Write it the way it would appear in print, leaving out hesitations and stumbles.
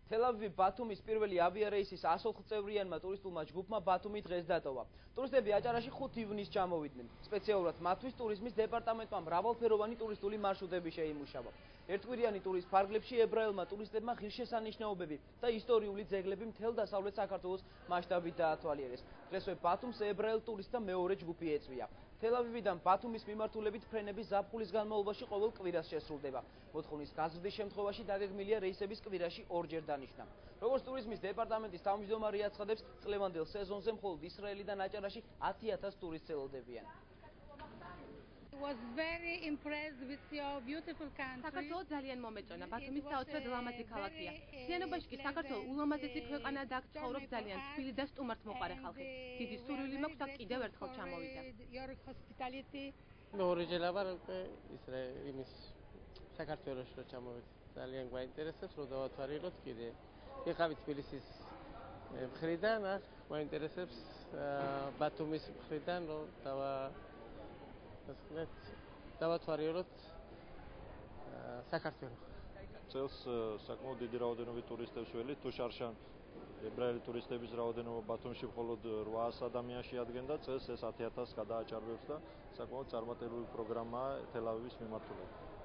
თელ-ავივი ბათუმის პირველი ავიარეისის 104 წევრიანმა ტურისტულმა ჯგუფმა ბათუმი დღეს დატოვა. ტურისტები აჭარაში 5 ივნისს ჩამოვიდნენ. სპეციალურად მათთვის ტურიზმის დეპარტამენტმა მრავალფეროვანი ტურისტული მარშრუტები შეიმუშავა. ერთკვირიანი ტურის ფარგლებში ებრაელმა ტურისტებმა ღირსშესანიშნაობები და ისტორიული ძეგლები მთელ დასავლეთ საქართველოს მასშტაბით დაათვალიერეს. დღესვე ბათუმს ებრაელ ტურისტთა მეორე ჯგუფი ეწვია. თელ-ავივიდან ბათუმის მიმართულებით ფრენები ზაფხულის განმავლობაში ყოველ კვირას შესრულდება. მოთხოვნის გაზრდის შემთხვევაში დაგეგმილია რეისების კვირაში ორჯერ დანიშნა. როგორც ტურიზმის დეპარტამენტის თავმჯდომარე აცხადებს, წლევანდელ სეზონზე მხოლოდ ისრაელიდან აჭარაში 10,000 ტურისტს ელოდებიან. საქართველო ძალიან მომეწონა. ბათუმი საოცრად ლამაზი ქალაქია. მთლიანობაში კი საქართველო ულამაზესი ქვეყანა და აქ ცხოვრობს ძალიან თბილი და სტუმართმოყვარე ხალხი. დიდი სურვილი მაქვს აქ კიდევ ერთხელ ჩამოვიდა. ორიჯერ ვარ იმის საქართველოში რომ ჩამოვედი. ძალიან გვაინტერესებს რომ დავათვალიეროთ კიდე. ეხავი თბილისის მხრიდან, გვაინტერესებს ბათუმის მხრიდან რომ დავათვალიეროთ საქართველოს. წელს საკმაოდ დიდი რაოდენობით ტურისტებს ველით, თუ შარშან ებრაელი ტურისტების რაოდენობა ბათუმში მხოლოდ 800 ადამიანს შეადგენდა, წელს ეს 10,000 გადააჭარბებს და საკმაოდ წარმატებული პროგრამაა თელ-ავივის მიმართულებით.